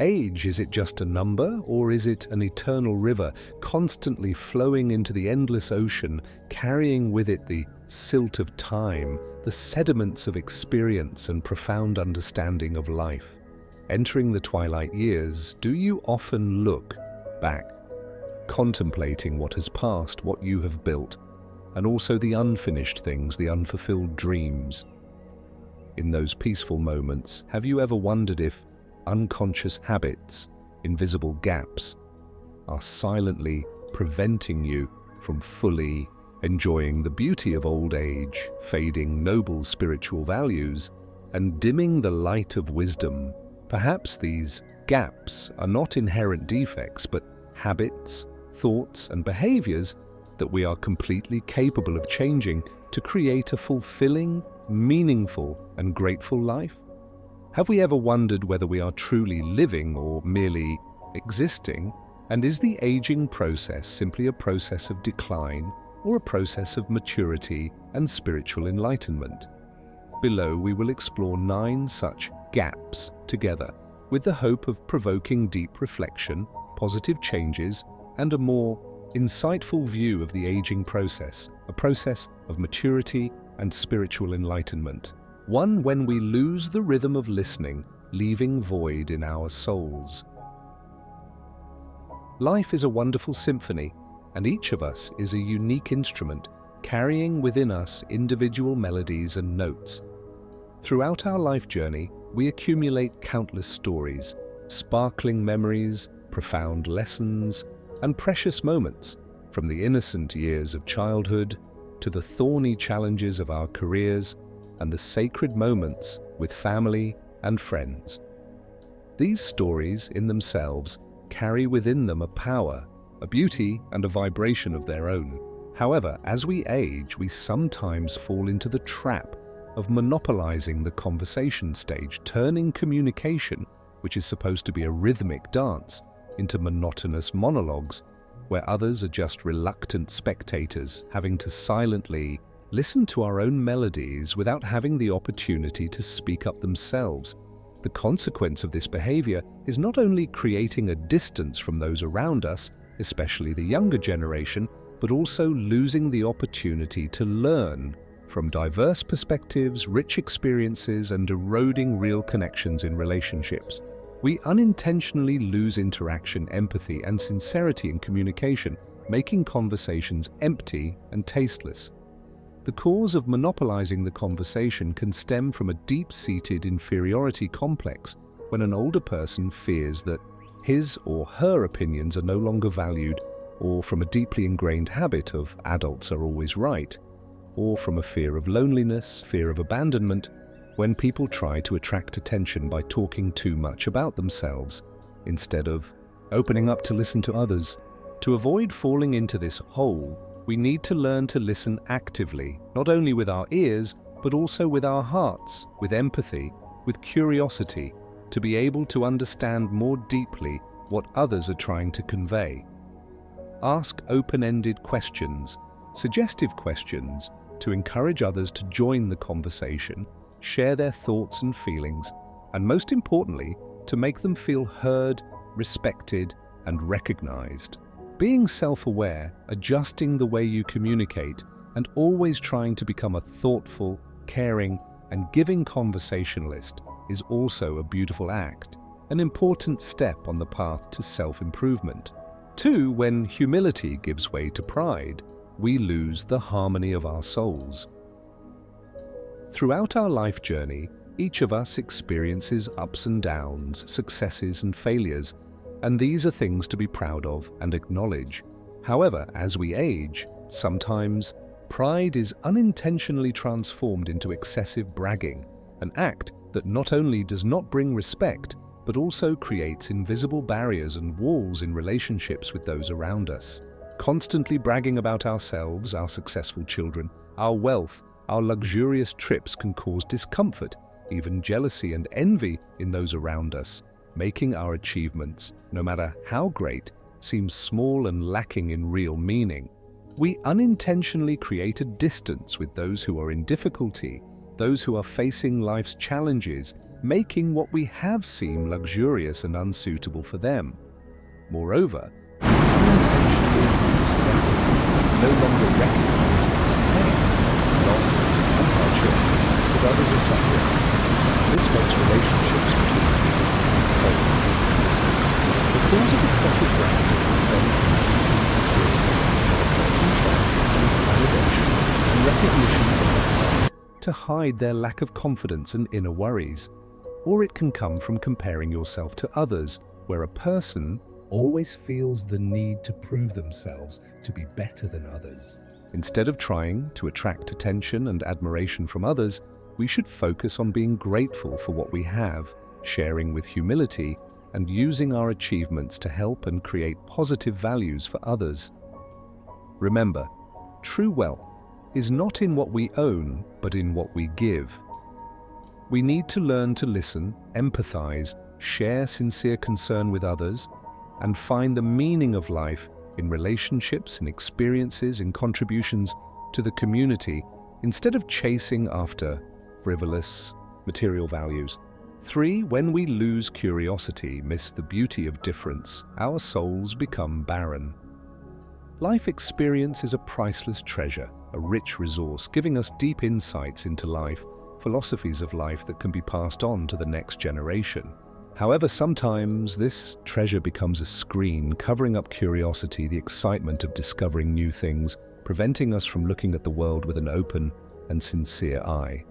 Age, is it just a number, or is it an eternal river constantly flowing into the endless ocean, carrying with it the silt of time, the sediments of experience and profound understanding of life? Entering the twilight years, do you often look back, contemplating what has passed, what you have built, and also the unfinished things, the unfulfilled dreams? In those peaceful moments, have you ever wondered if unconscious habits, invisible gaps, are silently preventing you from fully enjoying the beauty of old age, fading noble spiritual values, and dimming the light of wisdom? Perhaps these gaps are not inherent defects, but habits, thoughts, and behaviors that we are completely capable of changing to create a fulfilling, meaningful, and grateful life? Have we ever wondered whether we are truly living or merely existing? And is the aging process simply a process of decline or a process of maturity and spiritual enlightenment? Below, we will explore 9 such gaps together, with the hope of provoking deep reflection, positive changes, and a more insightful view of the aging process, a process of maturity and spiritual enlightenment. One when we lose the rhythm of listening, leaving void in our souls. Life is a wonderful symphony, and each of us is a unique instrument, carrying within us individual melodies and notes. Throughout our life journey, we accumulate countless stories, sparkling memories, profound lessons, and precious moments, from the innocent years of childhood to the thorny challenges of our careers and the sacred moments with family and friends. These stories in themselves carry within them a power, a beauty, and a vibration of their own. However, as we age, we sometimes fall into the trap of monopolizing the conversation stage, turning communication, which is supposed to be a rhythmic dance, into monotonous monologues, where others are just reluctant spectators, having to silently listen to our own melodies without having the opportunity to speak up themselves. The consequence of this behavior is not only creating a distance from those around us, especially the younger generation, but also losing the opportunity to learn from diverse perspectives, rich experiences, and eroding real connections in relationships. We unintentionally lose interaction, empathy, and sincerity in communication, making conversations empty and tasteless. The cause of monopolizing the conversation can stem from a deep-seated inferiority complex when an older person fears that his or her opinions are no longer valued, or from a deeply ingrained habit of adults are always right, or from a fear of loneliness, fear of abandonment, when people try to attract attention by talking too much about themselves, instead of opening up to listen to others. To avoid falling into this hole, we need to learn to listen actively, not only with our ears, but also with our hearts, with empathy, with curiosity, to be able to understand more deeply what others are trying to convey. Ask open-ended questions, suggestive questions, to encourage others to join the conversation, share their thoughts and feelings, and most importantly, to make them feel heard, respected, and recognized. Being self-aware, adjusting the way you communicate, and always trying to become a thoughtful, caring, and giving conversationalist is also a beautiful act, an important step on the path to self-improvement. 2. When humility gives way to pride, we lose the harmony of our souls. Throughout our life journey, each of us experiences ups and downs, successes and failures, and these are things to be proud of and acknowledge. However, as we age, sometimes pride is unintentionally transformed into excessive bragging, an act that not only does not bring respect, but also creates invisible barriers and walls in relationships with those around us. Constantly bragging about ourselves, our successful children, our wealth, our luxurious trips can cause discomfort, even jealousy and envy in those around us, making our achievements, no matter how great, seem small and lacking in real meaning. We unintentionally create a distance with those who are in difficulty, those who are facing life's challenges, making what we have seem luxurious and unsuitable for them. Moreover, we unintentionally use empathy, no longer recognizing the pain, loss, and hardship that others are suffering. This makes relationships between people cold and distant. The cause of excessive grounding can stem from deep insecurity, when a person tries to seek validation and recognition from outside to hide their lack of confidence and inner worries. Or it can come from comparing yourself to others, where a person always feels the need to prove themselves to be better than others. Instead of trying to attract attention and admiration from others, we should focus on being grateful for what we have, sharing with humility, and using our achievements to help and create positive values for others. Remember, true wealth is not in what we own, but in what we give. We need to learn to listen, empathize, share sincere concern with others, and find the meaning of life in relationships, in experiences, in contributions to the community, instead of chasing after frivolous material values. 3. When we lose curiosity, miss the beauty of difference, our souls become barren. Life experience is a priceless treasure, a rich resource, giving us deep insights into life, philosophies of life that can be passed on to the next generation. However, sometimes this treasure becomes a screen, covering up curiosity, the excitement of discovering new things, preventing us from looking at the world with an open and sincere eye.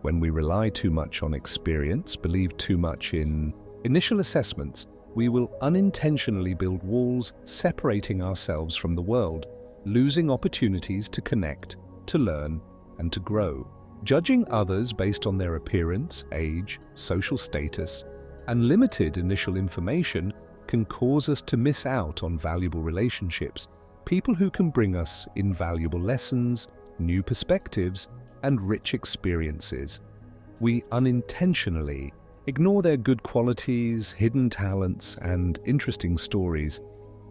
When we rely too much on experience, believe too much in initial assessments, we will unintentionally build walls separating ourselves from the world, losing opportunities to connect, to learn, and to grow. Judging others based on their appearance, age, social status, and limited initial information can cause us to miss out on valuable relationships, people who can bring us invaluable lessons, new perspectives, and rich experiences. We unintentionally ignore their good qualities, hidden talents, and interesting stories,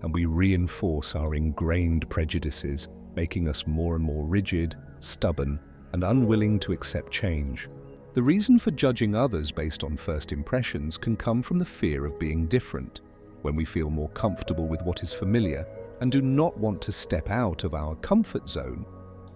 and we reinforce our ingrained prejudices, making us more and more rigid, stubborn, and unwilling to accept change. The reason for judging others based on first impressions can come from the fear of being different, when we feel more comfortable with what is familiar and do not want to step out of our comfort zone.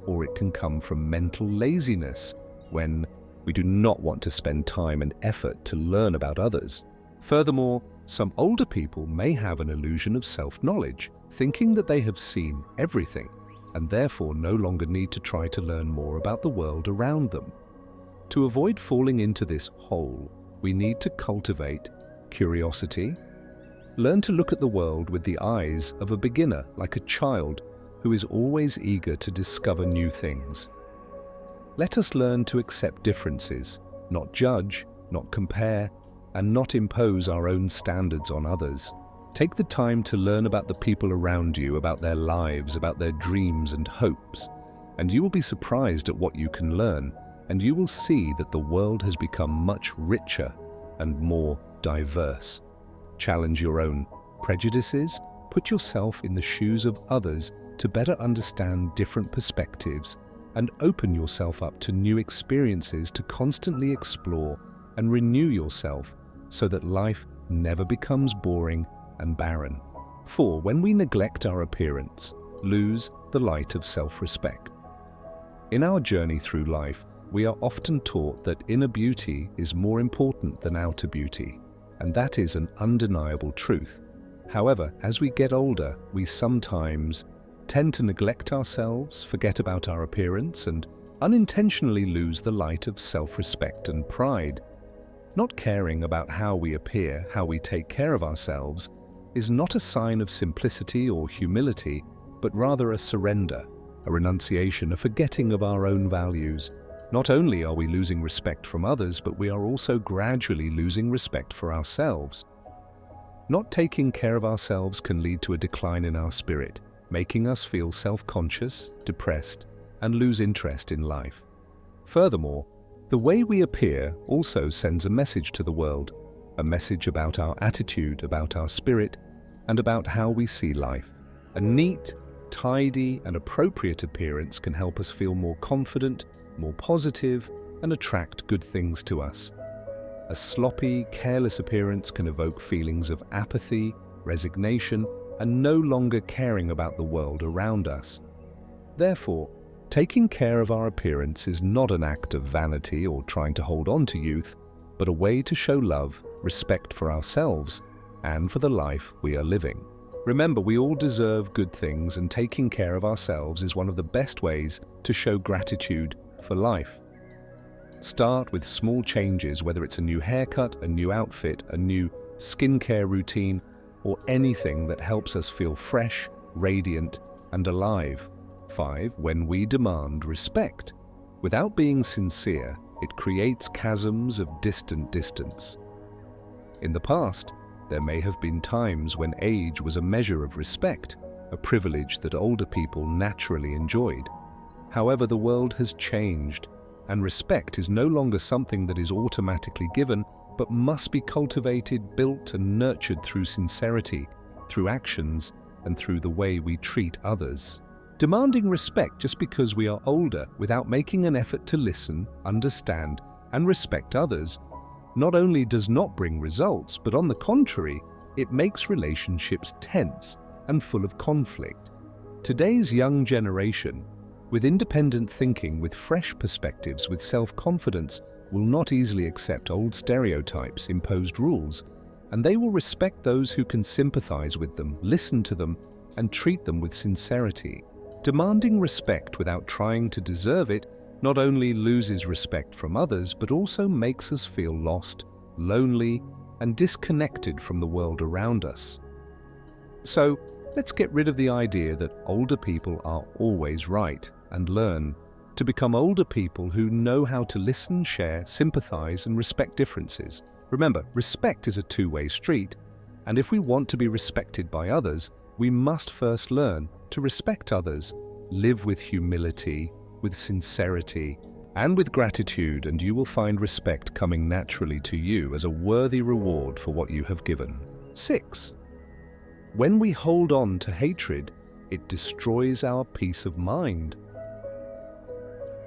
Or it can come from mental laziness, when we do not want to spend time and effort to learn about others. Furthermore, some older people may have an illusion of self-knowledge, thinking that they have seen everything, and therefore no longer need to try to learn more about the world around them. To avoid falling into this hole, we need to cultivate curiosity, learn to look at the world with the eyes of a beginner, like a child who is always eager to discover new things. Let us learn to accept differences, not judge, not compare, and not impose our own standards on others. Take the time to learn about the people around you, about their lives, about their dreams and hopes, and you will be surprised at what you can learn, and you will see that the world has become much richer and more diverse. Challenge your own prejudices, put yourself in the shoes of others to better understand different perspectives, and open yourself up to new experiences to constantly explore and renew yourself so that life never becomes boring and barren. 4. When we neglect our appearance, lose the light of self-respect. In our journey through life, we are often taught that inner beauty is more important than outer beauty, and that is an undeniable truth. However, as we get older, we sometimes tend to neglect ourselves, forget about our appearance, and unintentionally lose the light of self-respect and pride. Not caring about how we appear, how we take care of ourselves, is not a sign of simplicity or humility, but rather a surrender, a renunciation, a forgetting of our own values. Not only are we losing respect from others, but we are also gradually losing respect for ourselves. Not taking care of ourselves can lead to a decline in our spirit, making us feel self-conscious, depressed, and lose interest in life. Furthermore, the way we appear also sends a message to the world, a message about our attitude, about our spirit, and about how we see life. A neat, tidy, and appropriate appearance can help us feel more confident, more positive, and attract good things to us. A sloppy, careless appearance can evoke feelings of apathy, resignation, and no longer caring about the world around us. Therefore, taking care of our appearance is not an act of vanity or trying to hold on to youth, but a way to show love, respect for ourselves, and for the life we are living. Remember, we all deserve good things, and taking care of ourselves is one of the best ways to show gratitude for life. Start with small changes, whether it's a new haircut, a new outfit, a new skincare routine, or anything that helps us feel fresh, radiant, and alive. 5. When we demand respect. Without being sincere, it creates chasms of distant distance. In the past, there may have been times when age was a measure of respect, a privilege that older people naturally enjoyed. However, the world has changed, and respect is no longer something that is automatically given, but must be cultivated, built, and nurtured through sincerity, through actions, and through the way we treat others. Demanding respect just because we are older without making an effort to listen, understand, and respect others not only does not bring results, but on the contrary, it makes relationships tense and full of conflict. Today's young generation, with independent thinking, with fresh perspectives, with self-confidence, will not easily accept old stereotypes, imposed rules, and they will respect those who can sympathize with them, listen to them, and treat them with sincerity. Demanding respect without trying to deserve it not only loses respect from others, but also makes us feel lost, lonely, and disconnected from the world around us. So, let's get rid of the idea that older people are always right and learn to become older people who know how to listen, share, sympathize, and respect differences. Remember, respect is a two-way street, and if we want to be respected by others, we must first learn to respect others. Live with humility, with sincerity, and with gratitude, and you will find respect coming naturally to you as a worthy reward for what you have given. 6. When we hold on to hatred, it destroys our peace of mind.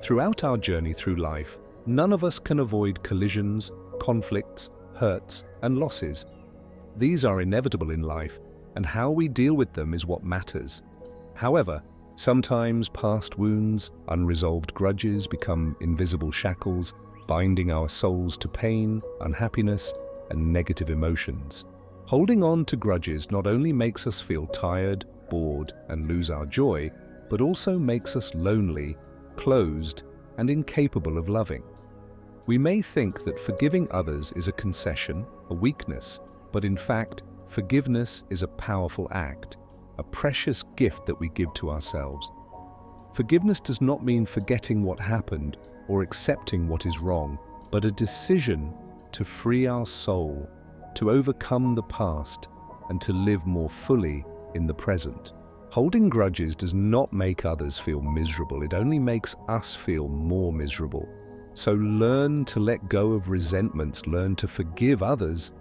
Throughout our journey through life, none of us can avoid collisions, conflicts, hurts, and losses. These are inevitable in life, and how we deal with them is what matters. However, sometimes past wounds, unresolved grudges become invisible shackles, binding our souls to pain, unhappiness, and negative emotions. Holding on to grudges not only makes us feel tired, bored, and lose our joy, but also makes us lonely, closed, and incapable of loving. We may think that forgiving others is a concession, a weakness, but in fact, forgiveness is a powerful act, a precious gift that we give to ourselves. Forgiveness does not mean forgetting what happened or accepting what is wrong, but a decision to free our soul, to overcome the past, and to live more fully in the present. Holding grudges does not make others feel miserable, it only makes us feel more miserable. So learn to let go of resentments, learn to forgive others,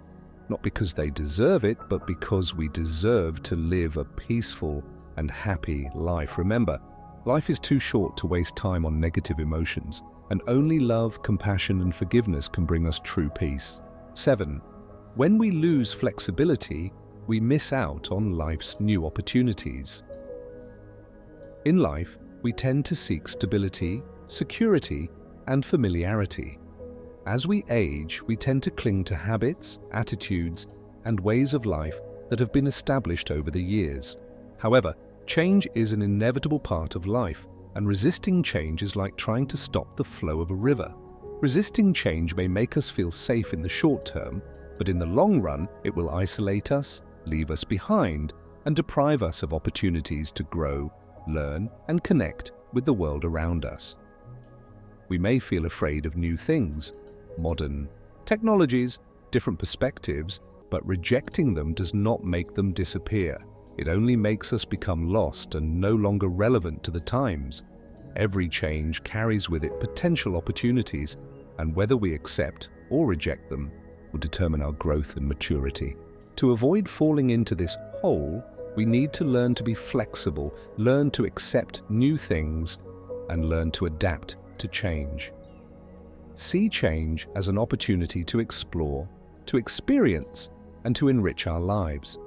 not because they deserve it, but because we deserve to live a peaceful and happy life. Remember, life is too short to waste time on negative emotions, and only love, compassion, and forgiveness can bring us true peace. 7. When we lose flexibility, we miss out on life's new opportunities. In life, we tend to seek stability, security, and familiarity. As we age, we tend to cling to habits, attitudes, and ways of life that have been established over the years. However, change is an inevitable part of life, and resisting change is like trying to stop the flow of a river. Resisting change may make us feel safe in the short term, but in the long run, it will isolate us, leave us behind, and deprive us of opportunities to grow, learn, and connect with the world around us. We may feel afraid of new things, modern technologies, different perspectives, but rejecting them does not make them disappear. It only makes us become lost and no longer relevant to the times. Every change carries with it potential opportunities, and whether we accept or reject them will determine our growth and maturity. To avoid falling into this hole, we need to learn to be flexible, learn to accept new things, and learn to adapt to change. see change as an opportunity to explore, to experience, and to enrich our lives.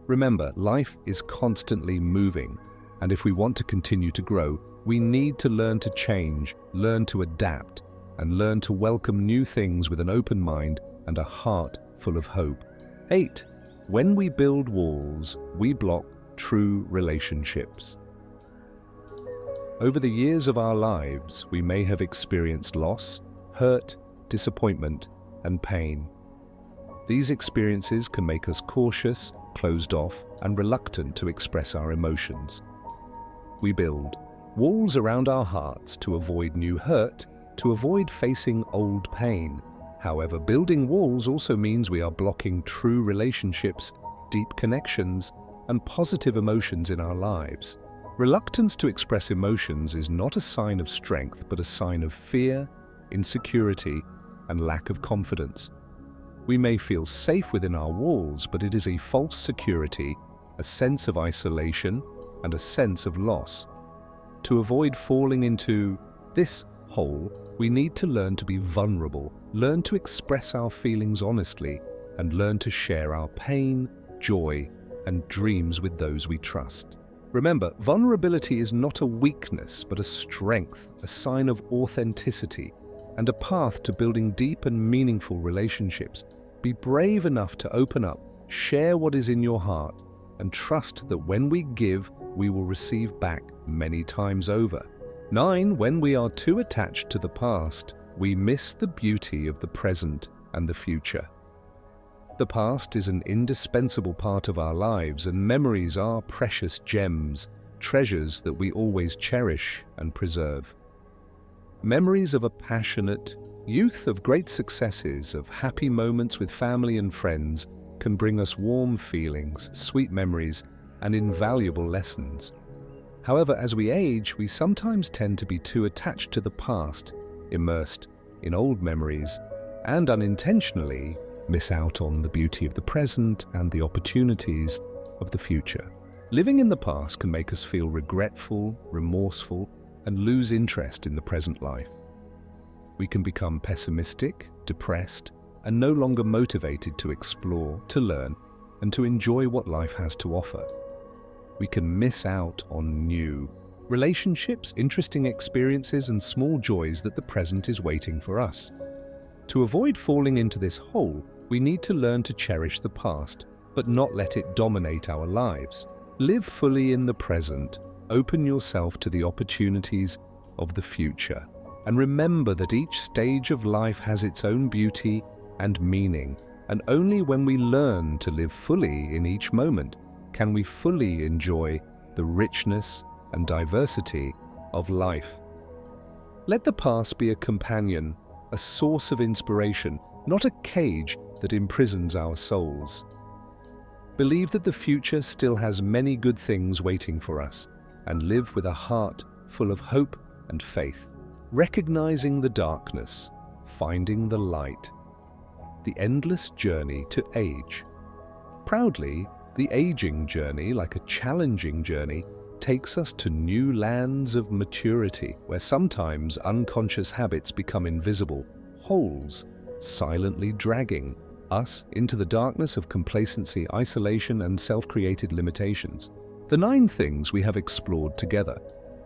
Remember, life is constantly moving, and if we want to continue to grow, we need to learn to change, learn to adapt, and learn to welcome new things with an open mind and a heart full of hope. 8. When we build walls, we block true relationships. Over the years of our lives, we may have experienced loss, hurt, disappointment, and pain. These experiences can make us cautious, closed off, and reluctant to express our emotions. We build walls around our hearts to avoid new hurt, to avoid facing old pain. However, building walls also means we are blocking true relationships, deep connections, and positive emotions in our lives. Reluctance to express emotions is not a sign of strength, but a sign of fear, insecurity, and lack of confidence. We may feel safe within our walls, but it is a false security, a sense of isolation, and a sense of loss. To avoid falling into this hole, we need to learn to be vulnerable, learn to express our feelings honestly, and learn to share our pain, joy, and dreams with those we trust. Remember, vulnerability is not a weakness, but a strength, a sign of authenticity, and a path to building deep and meaningful relationships. Be brave enough to open up, share what is in your heart, and trust that when we give, we will receive back many times over. 9. When we are too attached to the past, we miss the beauty of the present and the future. The past is an indispensable part of our lives, and memories are precious gems, treasures that we always cherish and preserve. Memories of a passionate youth, of great successes, of happy moments with family and friends can bring us warm feelings, sweet memories, and invaluable lessons. However, as we age, we sometimes tend to be too attached to the past, immersed in old memories, and unintentionally miss out on the beauty of the present and the opportunities of the future. Living in the past can make us feel regretful, remorseful, and lose interest in the present life. We can become pessimistic, depressed, and no longer motivated to explore, to learn, and to enjoy what life has to offer. We can miss out on new relationships, interesting experiences, and small joys that the present is waiting for us. To avoid falling into this hole, we need to learn to cherish the past, but not let it dominate our lives. Live fully in the present, open yourself to the opportunities of the future, and remember that each stage of life has its own beauty and meaning, and only when we learn to live fully in each moment can we fully enjoy the richness and diversity of life. Let the past be a companion, a source of inspiration, not a cage that imprisons our souls. Believe that the future still has many good things waiting for us, and live with a heart full of hope and faith, recognizing the darkness, finding the light, the endless journey to age. Proudly, the aging journey, like a challenging journey, takes us to new lands of maturity, where sometimes unconscious habits become invisible, holes silently dragging us into the darkness of complacency, isolation, and self-created limitations. The 9 things we have explored together,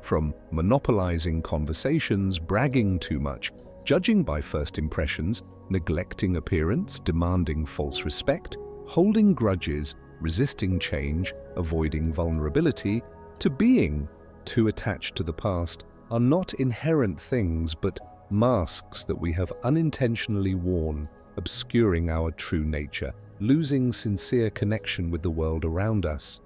from monopolizing conversations, bragging too much, judging by first impressions, neglecting appearance, demanding false respect, holding grudges, resisting change, avoiding vulnerability, to being too attached to the past, are not inherent things but masks that we have unintentionally worn, obscuring our true nature, losing sincere connection with the world around us.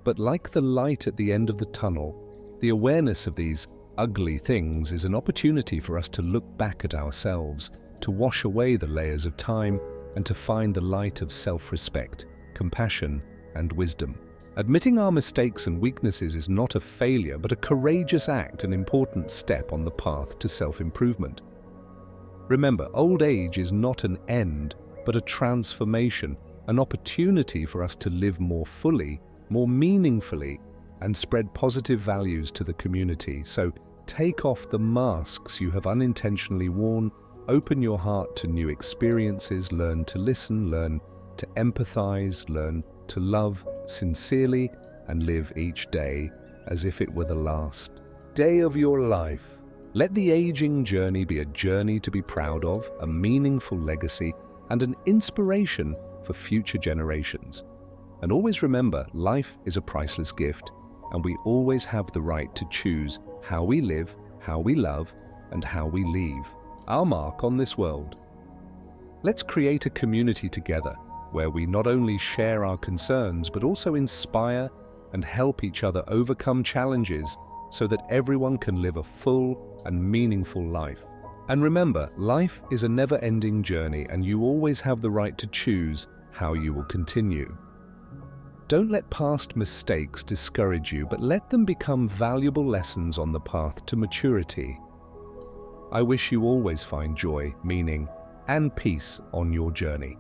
But like the light at the end of the tunnel, the awareness of these ugly things is an opportunity for us to look back at ourselves, to wash away the layers of time, and to find the light of self-respect, compassion, and wisdom. Admitting our mistakes and weaknesses is not a failure, but a courageous act, an important step on the path to self-improvement. Remember, old age is not an end, but a transformation, an opportunity for us to live more fully, more meaningfully, and spread positive values to the community. So Take off the masks you have unintentionally worn, open your heart to new experiences, learn to listen, learn to empathize, learn to love sincerely, and live each day as if it were the last day of your life. Let the aging journey be a journey to be proud of, a meaningful legacy, and an inspiration for future generations. And always remember, life is a priceless gift, and we always have the right to choose how we live, how we love, and how we leave our mark on this world. Let's create a community together where we not only share our concerns, but also inspire and help each other overcome challenges so that everyone can live a full and meaningful life. And remember, life is a never-ending journey, and you always have the right to choose how you will continue. Don't let past mistakes discourage you, but let them become valuable lessons on the path to maturity. I wish you always find joy, meaning, and peace on your journey.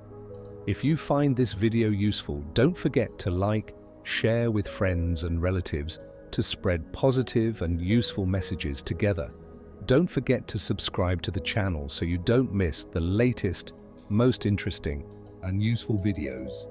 If you find this video useful, don't forget to like, share with friends and relatives to spread positive and useful messages together. Don't forget to subscribe to the channel so you don't miss the latest, most interesting and useful videos.